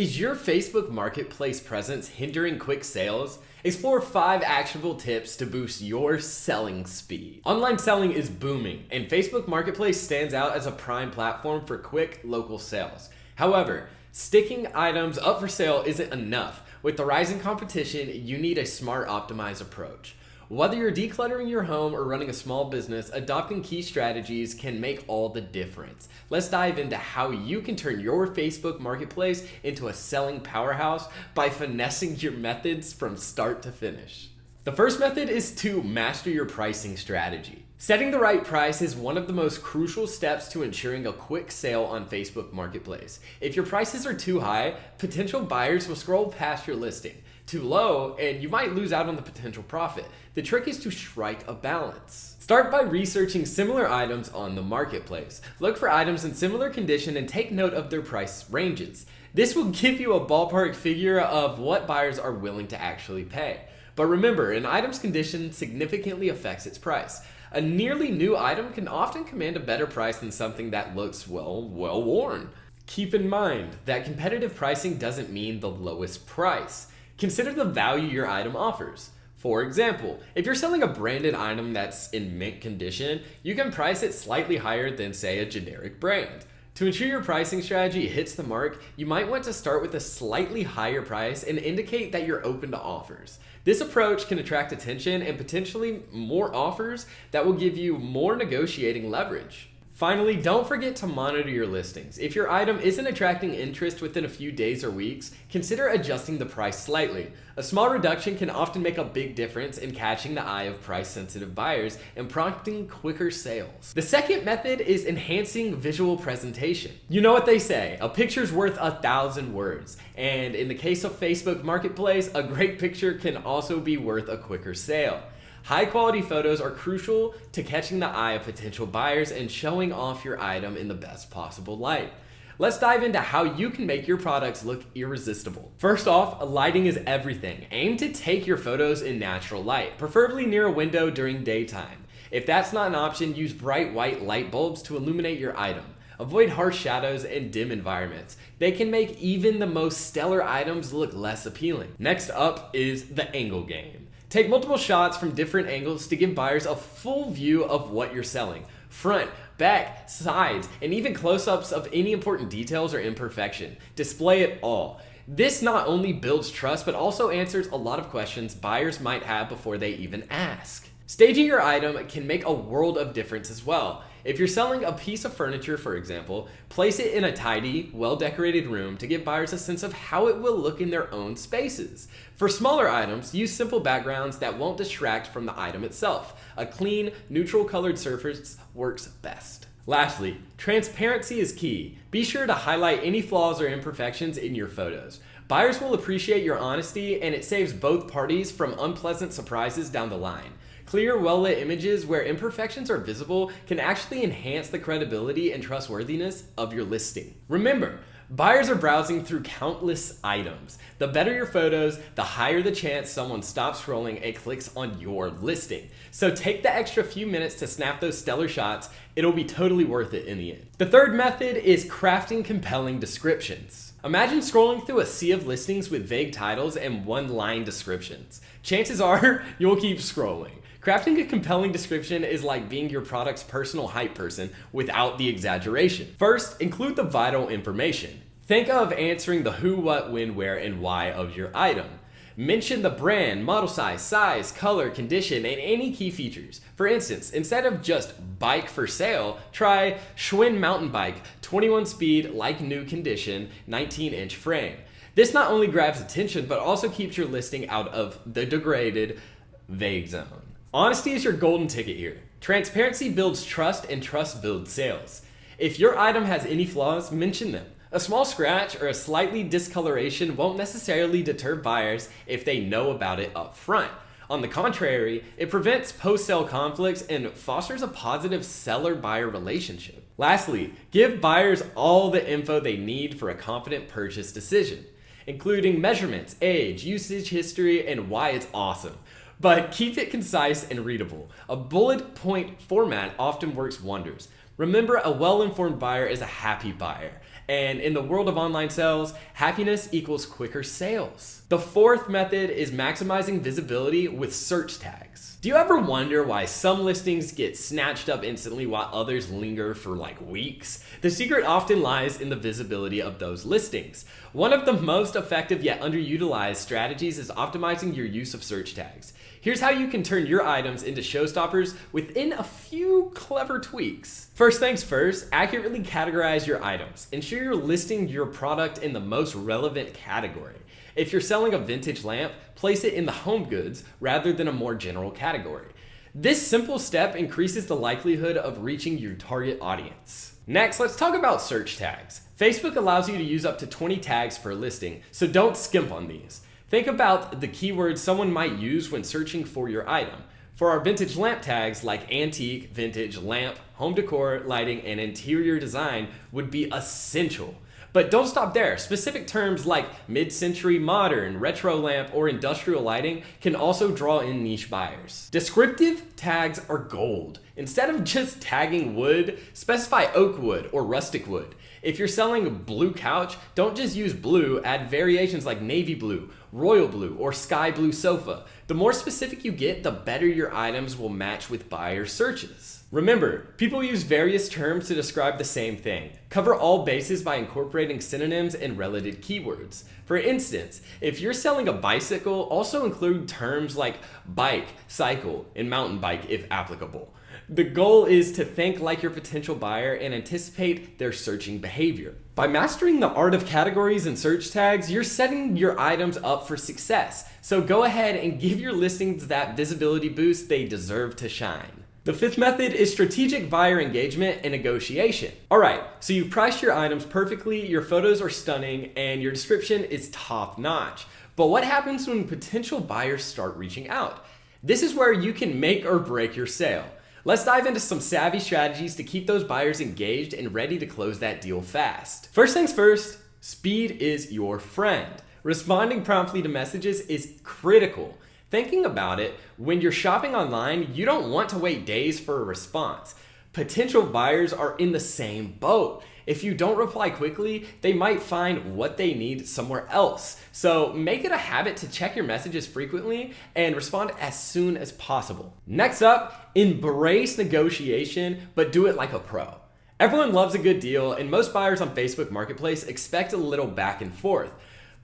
Is your Facebook Marketplace presence hindering quick sales? Explore 5 actionable tips to boost your selling speed. Online selling is booming, and Facebook Marketplace stands out as a prime platform for quick local sales. However, sticking items up for sale isn't enough. With the rising competition, you need a smart, optimized approach. Whether you're decluttering your home or running a small business, adopting key strategies can make all the difference. Let's dive into how you can turn your Facebook Marketplace into a selling powerhouse by finessing your methods from start to finish. The first method is to master your pricing strategy. Setting the right price is one of the most crucial steps to ensuring a quick sale on Facebook Marketplace. If your prices are too high, potential buyers will scroll past your listing. Too low, and you might lose out on the potential profit. The trick is to strike a balance. Start by researching similar items on the marketplace. Look for items in similar condition and take note of their price ranges. This will give you a ballpark figure of what buyers are willing to actually pay. But remember, an item's condition significantly affects its price. A nearly new item can often command a better price than something that looks well worn. Keep in mind that competitive pricing doesn't mean the lowest price. Consider the value your item offers. For example, if you're selling a branded item that's in mint condition, you can price it slightly higher than, say, a generic brand. To ensure your pricing strategy hits the mark, you might want to start with a slightly higher price and indicate that you're open to offers. This approach can attract attention and potentially more offers that will give you more negotiating leverage. Finally, don't forget to monitor your listings. If your item isn't attracting interest within a few days or weeks, consider adjusting the price slightly. A small reduction can often make a big difference in catching the eye of price-sensitive buyers and prompting quicker sales. The second method is enhancing visual presentation. You know what they say, a picture's worth 1,000 words. And in the case of Facebook Marketplace, a great picture can also be worth a quicker sale. High quality photos are crucial to catching the eye of potential buyers and showing off your item in the best possible light. Let's dive into how you can make your products look irresistible. First off, lighting is everything. Aim to take your photos in natural light, preferably near a window during daytime. If that's not an option, use bright white light bulbs to illuminate your item. Avoid harsh shadows and dim environments. They can make even the most stellar items look less appealing. Next up is the angle game. Take multiple shots from different angles to give buyers a full view of what you're selling. Front, back, sides, and even close-ups of any important details or imperfection. Display it all. This not only builds trust, but also answers a lot of questions buyers might have before they even ask. Staging your item can make a world of difference as well. If you're selling a piece of furniture, for example, place it in a tidy, well-decorated room to give buyers a sense of how it will look in their own spaces. For smaller items, use simple backgrounds that won't distract from the item itself. A clean, neutral-colored surface works best. Lastly, transparency is key. Be sure to highlight any flaws or imperfections in your photos. Buyers will appreciate your honesty, and it saves both parties from unpleasant surprises down the line. Clear, well-lit images where imperfections are visible can actually enhance the credibility and trustworthiness of your listing. Remember, buyers are browsing through countless items. The better your photos, the higher the chance someone stops scrolling and clicks on your listing. So take the extra few minutes to snap those stellar shots. It'll be totally worth it in the end. The third method is crafting compelling descriptions. Imagine scrolling through a sea of listings with vague titles and one-line descriptions. Chances are you'll keep scrolling. Crafting a compelling description is like being your product's personal hype person without the exaggeration. First, include the vital information. Think of answering the who, what, when, where, and why of your item. Mention the brand, model size, color, condition, and any key features. For instance, instead of just bike for sale, try Schwinn mountain bike, 21 speed, like new condition, 19-inch frame. This not only grabs attention, but also keeps your listing out of the degraded, vague zone. Honesty is your golden ticket here. Transparency builds trust, and trust builds sales. If your item has any flaws, mention them. A small scratch or a slightly discoloration won't necessarily deter buyers if they know about it up front. On the contrary, it prevents post-sale conflicts and fosters a positive seller-buyer relationship. Lastly, give buyers all the info they need for a confident purchase decision, including measurements, age, usage history, and why it's awesome. But keep it concise and readable. A bullet point format often works wonders. Remember, a well-informed buyer is a happy buyer. And in the world of online sales, happiness equals quicker sales. The fourth method is maximizing visibility with search tags. Do you ever wonder why some listings get snatched up instantly while others linger for like weeks? The secret often lies in the visibility of those listings. One of the most effective yet underutilized strategies is optimizing your use of search tags. Here's how you can turn your items into showstoppers within a few clever tweaks. First things first, accurately categorize your items. Ensure you're listing your product in the most relevant category. If you're selling a vintage lamp, place it in the home goods rather than a more general category. This simple step increases the likelihood of reaching your target audience. Next, let's talk about search tags. Facebook allows you to use up to 20 tags per listing, so don't skimp on these. Think about the keywords someone might use when searching for your item. For our vintage lamp tags like antique, vintage, lamp, home decor, lighting, and interior design would be essential. But don't stop there. Specific terms like mid-century modern, retro lamp, or industrial lighting can also draw in niche buyers. Descriptive tags are gold. Instead of just tagging wood, specify oak wood or rustic wood. If you're selling a blue couch, don't just use blue, add variations like navy blue, royal blue, or sky blue sofa. The more specific you get, the better your items will match with buyer searches. Remember, people use various terms to describe the same thing. Cover all bases by incorporating synonyms and related keywords. For instance, if you're selling a bicycle, also include terms like bike, cycle, and mountain bike if applicable. The goal is to think like your potential buyer and anticipate their searching behavior. By mastering the art of categories and search tags, you're setting your items up for success. So go ahead and give your listings that visibility boost they deserve to shine. The fifth method is strategic buyer engagement and negotiation. All right, so you've priced your items perfectly, your photos are stunning, and your description is top notch. But what happens when potential buyers start reaching out? This is where you can make or break your sale. Let's dive into some savvy strategies to keep those buyers engaged and ready to close that deal fast. First things first, speed is your friend. Responding promptly to messages is critical. Thinking about it, when you're shopping online, you don't want to wait days for a response. Potential buyers are in the same boat. If you don't reply quickly, they might find what they need somewhere else. So make it a habit to check your messages frequently and respond as soon as possible. Next up, embrace negotiation, but do it like a pro. Everyone loves a good deal, and most buyers on Facebook Marketplace expect a little back and forth.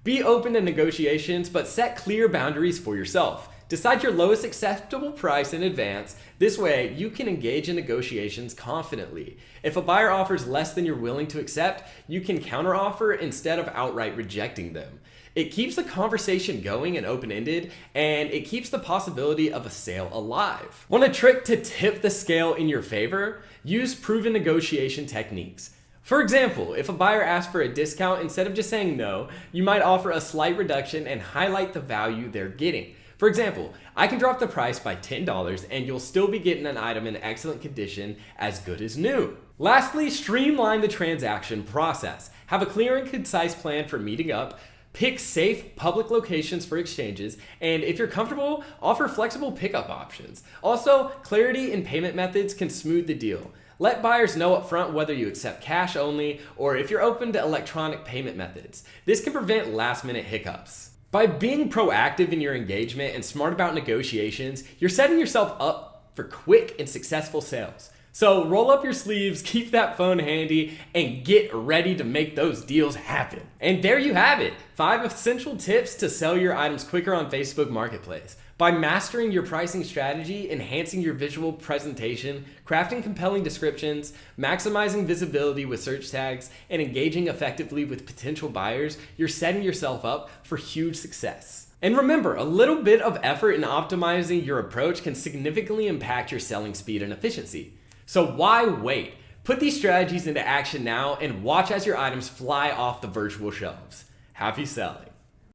Be open to negotiations, but set clear boundaries for yourself. Decide your lowest acceptable price in advance. This way, you can engage in negotiations confidently. If a buyer offers less than you're willing to accept, you can counteroffer instead of outright rejecting them. It keeps the conversation going and open-ended, and it keeps the possibility of a sale alive. Want a trick to tip the scale in your favor? Use proven negotiation techniques. For example, if a buyer asks for a discount, instead of just saying no, you might offer a slight reduction and highlight the value they're getting. For example, I can drop the price by $10 and you'll still be getting an item in excellent condition, as good as new. Lastly, streamline the transaction process. Have a clear and concise plan for meeting up. Pick safe public locations for exchanges, and if you're comfortable, offer flexible pickup options. Also, clarity in payment methods can smooth the deal. Let buyers know upfront whether you accept cash only or if you're open to electronic payment methods. This can prevent last-minute hiccups. By being proactive in your engagement and smart about negotiations, you're setting yourself up for quick and successful sales. So roll up your sleeves, keep that phone handy, and get ready to make those deals happen. And there you have it, 5 essential tips to sell your items quicker on Facebook Marketplace. By mastering your pricing strategy, enhancing your visual presentation, crafting compelling descriptions, maximizing visibility with search tags, and engaging effectively with potential buyers, you're setting yourself up for huge success. And remember, a little bit of effort in optimizing your approach can significantly impact your selling speed and efficiency. So why wait? Put these strategies into action now and watch as your items fly off the virtual shelves. Happy selling.